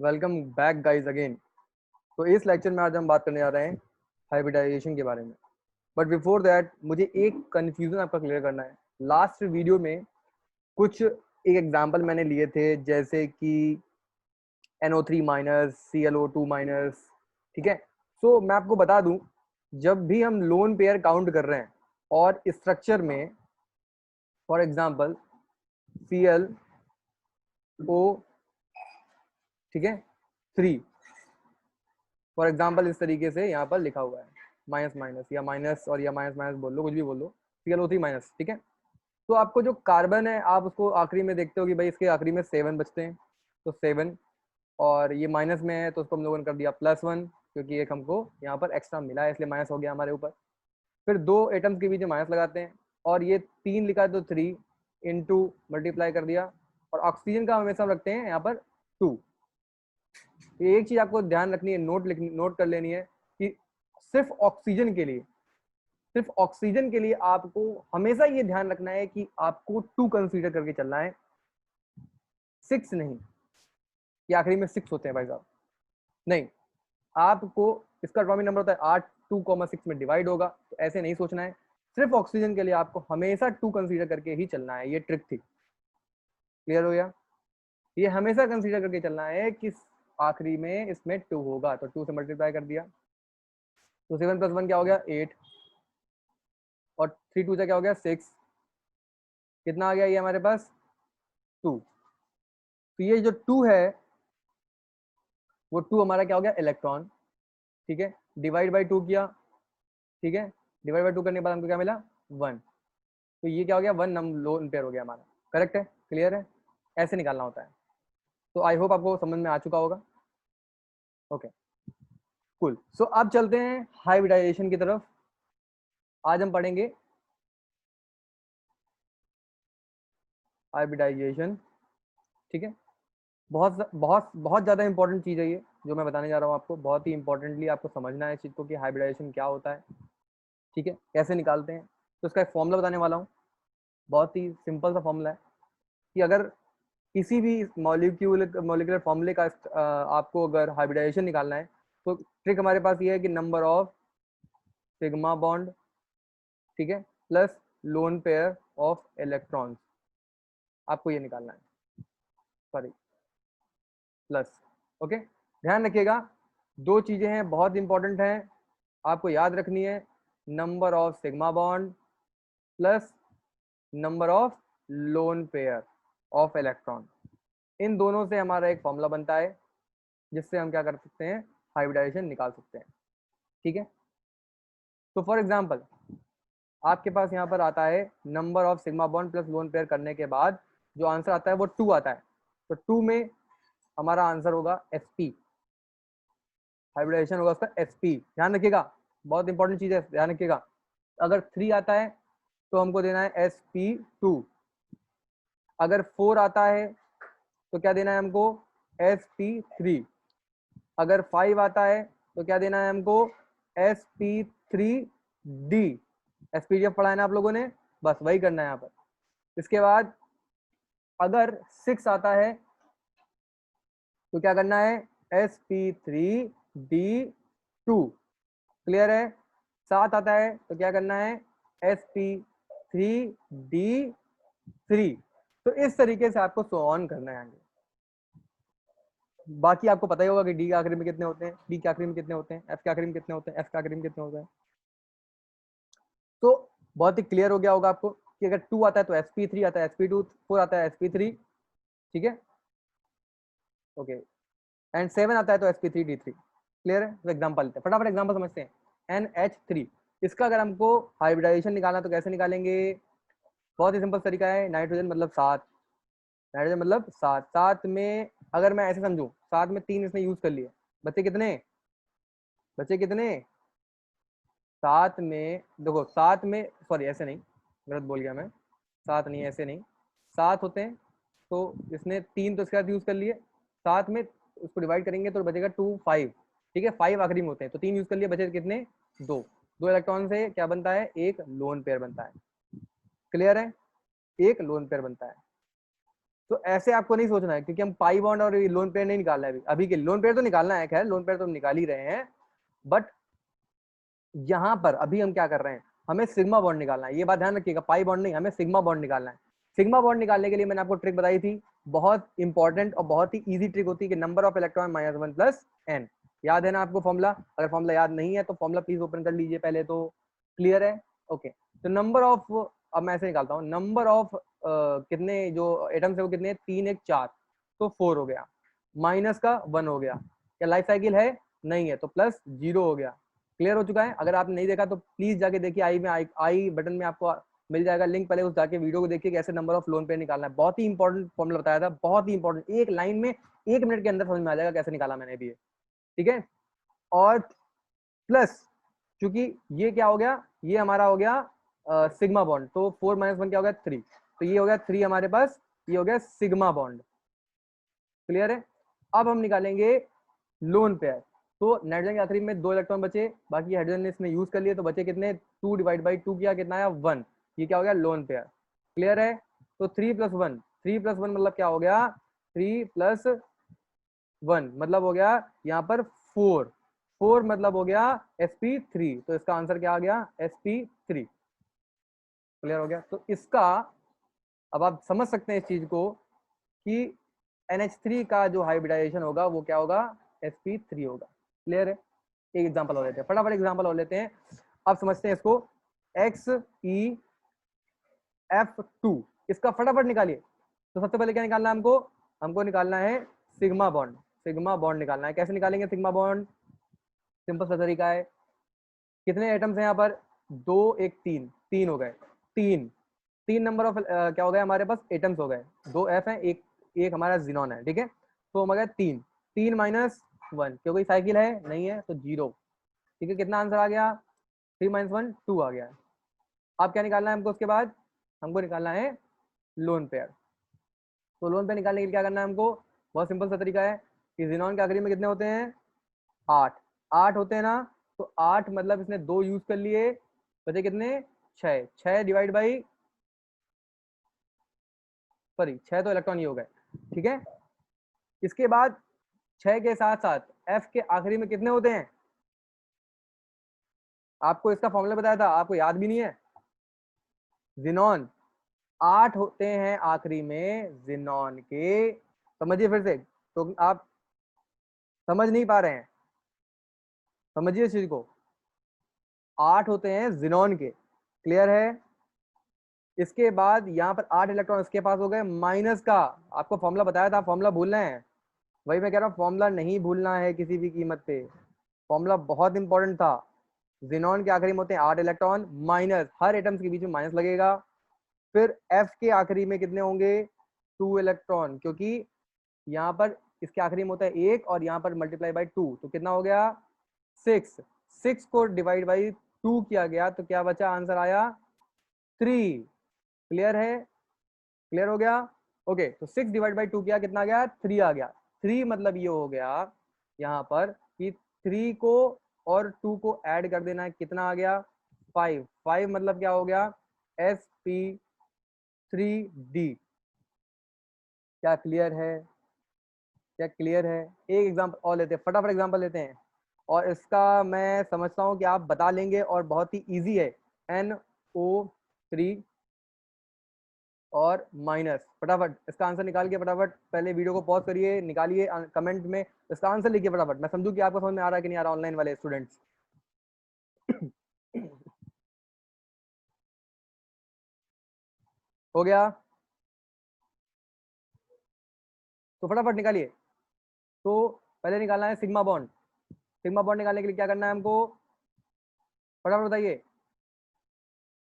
Welcome back guys again. तो इस lecture में आज हम बात करने जा रहे हैं हाइब्रिडाइजेशन के बारे में। बट बिफोर दैट मुझे एक कंफ्यूजन आपका क्लियर करना है। लास्ट वीडियो में कुछ एक एग्जांपल मैंने लिए थे, जैसे कि NO3 माइनस, ClO2 माइनस। ठीक है, तो मैं आपको बता दूं, जब भी हम लोन पेयर काउंट कर रहे हैं और स्ट्रक्चर में फॉर एग्जांपल ClO, ठीक है, 3 फॉर एग्जाम्पल इस तरीके से यहाँ पर लिखा हुआ है माइनस माइनस या माइनस और या माइनस माइनस बोल लो, कुछ भी बोल लो, ClO3 माइनस। ठीक है, तो आपको जो कार्बन है आप उसको आखिरी में देखते हो कि भाई इसके आखिरी में 7 बचते हैं, तो 7, और ये माइनस में है तो उसको हम लोगों ने कर दिया +1, क्योंकि एक हमको यहाँ पर एक्स्ट्रा मिला है इसलिए माइनस हो गया हमारे ऊपर। फिर 2 एटम्स के बीच में माइनस लगाते हैं, और ये 3 लिखा है तो 3 इंटू मल्टीप्लाई कर दिया, और ऑक्सीजन का हमेशा हम रखते हैं यहाँ पर 2। ये एक चीज आपको ध्यान रखनी है, नोट कर लेनी है कि सिर्फ ऑक्सीजन के लिए आपको हमेशा ये ध्यान रखना है कि आपको 2 कंसीडर करके चलना है, 6 नहीं कि आखिरी में 6 होते हैं भाई साहब, नहीं। आपको इसका एटॉमिक नंबर होता है 8, 2,6 में डिवाइड होगा, तो ऐसे नहीं सोचना है। सिर्फ ऑक्सीजन के लिए आपको हमेशा 2 कंसीडर करके ही चलना है, ये ट्रिक थी। क्लियर हो गया? ये हमेशा कंसीडर करके चलना है कि आखिरी में इसमें 2 होगा, तो 2 से मल्टीप्लाई कर दिया, तो 7 + 1 क्या हो गया 8, और 3 2 से क्या हो गया 6, कितना आ गया ये हमारे पास 2। तो ये जो 2 है वो 2 हमारा क्या हो गया इलेक्ट्रॉन। ठीक है, डिवाइड बाई 2 किया, ठीक है, डिवाइड बाई 2 करने के बाद हमको क्या मिला 1, तो ये क्या हो गया 1 नम लोन पेयर हो गया हमारा। करेक्ट है, क्लियर है, ऐसे निकालना होता है। तो आई होप आपको समझ में आ चुका होगा। Okay cool. सो अब चलते हैं हाइब्रिडाइजेशन की तरफ। आज हम पढ़ेंगे हाइब्रिडाइजेशन। ठीक है, बहुत बहुत बहुत ज़्यादा इंपॉर्टेंट चीज़ है ये जो मैं बताने जा रहा हूँ आपको। बहुत ही इंपॉर्टेंटली आपको समझना है इस चीज़ को कि हाइब्रिडाइजेशन क्या होता है, ठीक है, कैसे निकालते हैं। तो इसका एक फॉर्मूला बताने वाला हूँ, बहुत ही सिंपल सा फॉर्मूला है कि अगर किसी भी मॉलिक्यूलर फॉर्मूले का आपको अगर हाइब्रिडाइजेशन निकालना है, तो ट्रिक हमारे पास ये है कि नंबर ऑफ सिग्मा बॉन्ड, ठीक है, plus lone pair of electrons, आपको ये निकालना है, सॉरी प्लस। ओके, ध्यान रखिएगा, 2 चीजें हैं बहुत इंपॉर्टेंट हैं, आपको याद रखनी है। Number of sigma bond plus number of lone pair of electron, इन दोनों से हमारा एक फॉर्मूला बनता है जिससे हम क्या कर सकते हैं, हाइब्रिडाइजेशन निकाल सकते हैं। ठीक है, तो फॉर एग्जांपल आपके पास यहाँ पर आता है number of sigma bond plus lone pair करने के बाद जो आंसर आता है वो 2 आता है, तो 2 में हमारा आंसर होगा sp, हाइब्रिडाइजेशन होगा उसका sp। ध्यान रखिएगा, बहुत इंपॉर्टेंट चीज है, ध्यान रखिएगा। अगर 3 आता है तो हमको देना है sp2, अगर 4 आता है तो क्या देना है हमको sp3, अगर 5 आता है तो क्या देना है हमको sp3d। एसपीडीएफ पढ़ा है ना आप लोगों ने, बस वही करना है यहाँ पर। इसके बाद अगर 6 आता है तो क्या करना है sp3d2, क्लियर है। 7 आता है तो क्या करना है sp3d3। तो इस तरीके से आपको सो ऑन करना है आगे। बाकी आपको पता ही होगा कि डी के आखिरी में कितने होते हैं, डी के आखिरी में कितने होते हैं, एफ के आखिरी में कितने होते हैं, एफ के आखिरी में कितने होते हैं। तो बहुत ही क्लियर हो गया होगा आपको कि अगर 2 आता है तो sp3 आता है, sp2, 4 आता है sp3, ठीक है, ओके, एंड 7 आता है तो sp3d3। क्लियर है, तो एग्जांपल लेते हैं, फटाफट एग्जांपल समझते हैं। NH3, इसका अगर हमको हाइब्रिडाइजेशन निकालना तो कैसे निकालेंगे, बहुत ही सिंपल तरीका है। नाइट्रोजन मतलब 7, नाइट्रोजन मतलब 7, 7 में अगर मैं ऐसे समझूं 7 में 3 इसने यूज कर लिए, बच्चे कितने, बच्चे कितने 7 में, देखो 7 में, सॉरी ऐसे नहीं, गलत बोल गया मैं, 7 नहीं, ऐसे नहीं, 7 होते हैं तो इसने 3 तो इसके साथ यूज कर लिए, 7 में उसको डिवाइड करेंगे तो बचेगा 2 5, ठीक है, 5 आखिरी में होते हैं तो 3 यूज कर लिए, बचे कितने 2, 2 इलेक्ट्रॉन से क्या बनता है, एक लोन पेयर बनता है। क्लियर है, एक लोन पेयर बनता है। तो ऐसे आपको नहीं सोचना है, क्योंकि हम पाई बॉन्ड और लोन पेयर नहीं निकालना है अभी के लोन पेयर तो निकालना है, खैर लोन पेयर तो हम निकाल ही रहे हैं, बट यहाँ पर अभी हम क्या कर रहे हैं, हमें सिग्मा बॉन्ड निकालना है। ये बात ध्यान रखिएगा, पाई बॉन्ड नहीं, हमें सिग्मा बॉन्ड निकालना है। सिग्मा बॉन्ड निकालने के लिए मैंने आपको ट्रिक बताई थी, बहुत इंपॉर्टेंट और बहुत ही इजी ट्रिक होती है कि number of electron -1 plus n। याद है ना आपको फॉर्मूला? अगर फॉर्मूला याद नहीं है तो फॉर्मूला प्लीज ओपन कर लीजिए पहले, तो क्लियर है? ओके, तो नंबर ऑफ, अब मैं ऐसे निकालता हूँ, नंबर ऑफ कितने जो एटम्स है वो कितने, 3 1 4, तो 4 हो गया, माइनस का 1 हो गया। क्या लाइफ साइकिल है? नहीं है, तो प्लस 0 हो गया। क्लियर हो चुका है? अगर आपने नहीं देखा तो प्लीज जाके देखिए, आई बटन में आपको मिल जाएगा लिंक, पहले उस जाके वीडियो को देखिए कैसे नंबर ऑफ लोन पे निकालना है। बहुत ही इंपॉर्टेंट फॉर्मूला बताया था, बहुत ही इंपॉर्टेंट, एक लाइन में 1 मिनट के अंदर समझ में आ जाएगा कैसे निकाला मैंने भी, ठीक है। और प्लस, क्योंकि ये क्या हो गया, ये हमारा हो गया सिग्मा बॉन्ड, तो 4 - 1 क्या हो गया, 3, तो ये हो गया 3 हमारे पास, ये हो गया सिग्मा बॉन्ड। क्लियर है? अब हम निकालेंगे लोन पेयर। तो नाइट्रोजन के आखिरी में 2 इलेक्ट्रॉन बचे, बाकी हाइड्रोजन ने इसमें यूज कर लिए, तो बचे कितने, 2 डिवाइड बाई 2 किया, कितना आया, 1। ये क्या हो गया, लोन पेयर। क्लियर है? तो 3 + 1, 3 + 1 मतलब क्या हो गया, 3 + 1 मतलब हो गया यहाँ पर 4, 4 मतलब हो गया sp3, तो इसका आंसर क्या आ गया, sp3। क्लियर हो गया? तो इसका अब आप समझ सकते हैं इस चीज को कि NH3 का जो हाइब्रिडाइजेशन होगा वो क्या होगा, sp3 होगा। क्लियर है? एक एग्जांपल और लेते हैं, फटाफट एग्जांपल और लेते हैं, अब समझते हैं इसको। XeF2, इसका फटाफट निकालिए। तो सबसे पहले क्या निकालना है हमको, हमको निकालना है सिग्मा बॉन्ड, सिग्मा बॉन्ड निकालना है। कैसे निकालेंगे सिग्मा बॉन्ड? सिंपल सा तरीका है, कितने एटम्स हैं यहाँ पर, 2 1 3, 3 हो गए, 3 3 नंबर ऑफ क्या हो गए हमारे पास, एटम्स हो गए, 2 F है, एक एक हमारा जिनॉन है, ठीक है। तो हम गए 3, 3 - 1, क्योंकि साइकिल है नहीं है तो 0, ठीक है। कितना आंसर आ गया, 3 - 1 2 आ गया। अब क्या निकालना है हमको, उसके बाद हमको निकालना है लोन पेयर। तो लोन पेयर निकालने के लिए क्या करना है हमको, बहुत सिंपल सा तरीका है कि जिनॉन के आखिरी में कितने होते हैं, 8, 8 होते हैं ना, तो 8 मतलब इसने 2 यूज कर लिए, बचे कितने, 6, 6 डिवाइड बाई, सॉरी 6 तो इलेक्ट्रॉन ही हो गए, ठीक है। इसके बाद 6 के साथ साथ F के आखिरी में कितने होते हैं, आपको इसका फॉर्मूला बताया था, आपको याद भी नहीं है, जिनॉन 8 होते हैं आखिरी में जिनॉन के, समझिए फिर से, तो आप समझ नहीं पा रहे हैं, समझिए इस चीज को, 8 होते हैं जिनॉन के। क्लियर है? इसके बाद यहाँ पर 8 इलेक्ट्रॉन इसके पास हो गए, माइनस का, आपको फॉर्मूला बताया था, फॉर्मूला भूलना है, वही मैं कह रहा हूँ, फॉर्मूला नहीं भूलना है किसी भी कीमत पे, फॉर्मूला बहुत इंपॉर्टेंट था। जिनॉन के आखिरी में होते हैं 8 इलेक्ट्रॉन, माइनस, हर एटम्स के बीच में माइनस लगेगा, फिर F के आखिरी में कितने होंगे, 2 इलेक्ट्रॉन, क्योंकि यहाँ पर इसके आखिरी में होता है 1 और यहाँ पर मल्टीप्लाई बाई 2, तो कितना हो गया, 6, 6 को डिवाइड बाई 2 किया गया, तो क्या बचा, आंसर आया 3। क्लियर है? क्लियर हो गया? ओके, तो 6 डिवाइड बाई 2 किया, कितना आ गया, 3 आ गया। 3 मतलब ये हो गया यहाँ पर कि 3 को और 2 को ऐड कर देना है, कितना आ गया, 5, 5 मतलब क्या हो गया, sp3d। क्या क्लियर है? क्या क्लियर है? एक एग्जाम्पल और लेते हैं, फटाफट एग्जाम्पल लेते हैं, और इसका मैं समझता हूँ कि आप बता लेंगे और बहुत ही इजी है। NO3 और माइनस, फटाफट इसका आंसर निकाल के, फटाफट पहले वीडियो को पॉज करिए, निकालिए कमेंट में इसका आंसर लिखिए फटाफट, मैं समझू कि आपको समझ में आ रहा है कि नहीं आ रहा, ऑनलाइन वाले स्टूडेंट्स। हो गया? तो फटाफट निकालिए। तो पहले निकालना है सिग्मा बॉन्ड, सिग्मा बॉन्ड निकालने के लिए क्या करना है हमको, फटाफट बताइए,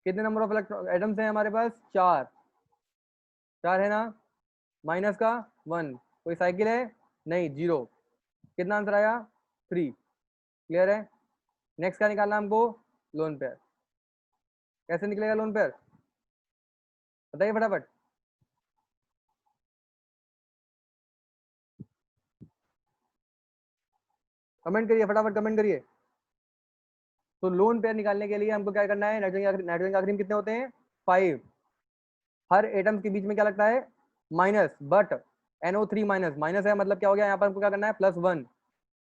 कितने नंबर ऑफ इलेक्ट्रॉन एटम्स हैं हमारे पास, 4, 4 है ना, माइनस का 1, कोई साइकिल है नहीं, 0, कितना आंसर आया, 3। क्लियर है? नेक्स्ट क्या निकालना है हमको, लोन पेयर। कैसे निकलेगा लोन पेयर, बताइए फटाफट, कमेंट करिए, फटाफट कमेंट करिए। तो लोन पेयर निकालने के लिए हमको क्या करना है, नाइट्रोजन के आखिरी में कितने होते हैं, 5, हर एटम्स के बीच में क्या लगता है, minus, but NO3 minus, minus है मतलब क्या हो गया, यहाँ पर हमको क्या करना है, +1,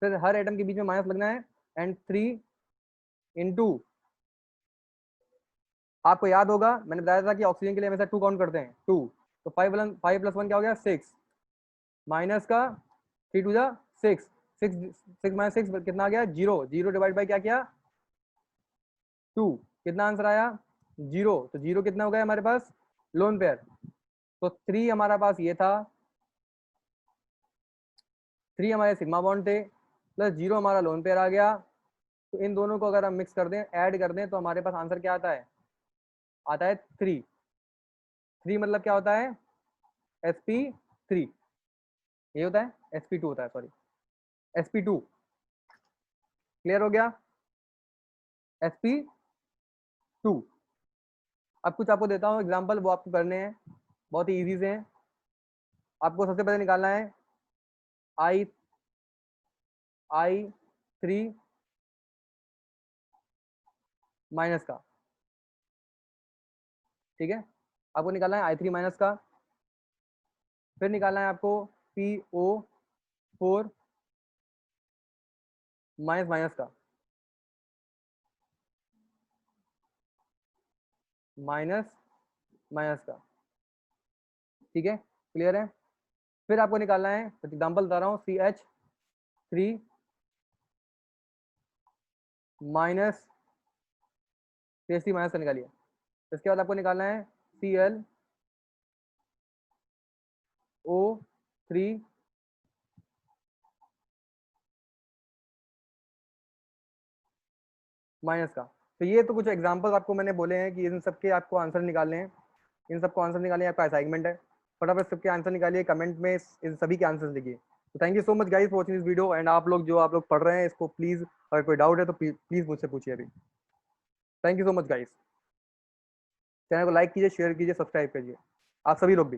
फिर हर एटम के बीच में माइनस लगना है, एंड 3 इंटू, आपको याद होगा मैंने बताया था कि ऑक्सीजन के लिए हमेशा 2 काउंट करते हैं, 2, तो 5 + 1 क्या हो गया, 6, माइनस का 3 टू जा 6, 6 माइनस 6 कितना आ गया, 0, 0 डिवाइड बाई क्या किया, 2, कितना आंसर आया, 0, तो 0 कितना हो गया हमारे पास, लोन पेयर, तो 3 हमारा पास ये था, 3 हमारे सिग्मा बॉन्ड थे, प्लस 0 हमारा लोन पेयर आ गया, तो इन दोनों को अगर हम मिक्स कर दें, ऐड कर दें, तो हमारे पास आंसर क्या आता है, 3, 3 मतलब क्या होता है, sp3, ये होता है, sp2 होता है, सॉरी, sp2, क्लियर हो गया, sp2। अब कुछ आपको देता हूँ एग्जाम्पल, वो आपको करने हैं, बहुत ही ईजी से हैं। आपको सबसे पहले निकालना है I3 माइनस का, ठीक है, आपको निकालना है I3 माइनस का, फिर निकालना है आपको PO4 माइनस माइनस का, माइनस माइनस का, ठीक है, क्लियर है। फिर आपको निकालना है, एग्जाम्पल बता रहा हूँ, CH3 माइनस, CH3 माइनस का निकालिए, इसके बाद आपको निकालना है ClO3 माइनस का। तो ये तो कुछ एग्जांपल्स आपको मैंने बोले हैं कि इन सबके आपको आंसर निकालने हैं, इन सबको आंसर निकालने आपका असाइनमेंट है, फटाफट सबके आंसर निकालिए, कमेंट में इन सभी के आंसर्स लिखिए। तो thank you so much guys for watching this video, and आप लोग जो आप लोग पढ़ रहे हैं इसको प्लीज, अगर कोई डाउट है तो प्लीज मुझसे पूछिए अभी। Thank you so much guys, channel को लाइक कीजिए, शेयर कीजिए, सब्सक्राइब कीजिए, आप सभी लोग भी।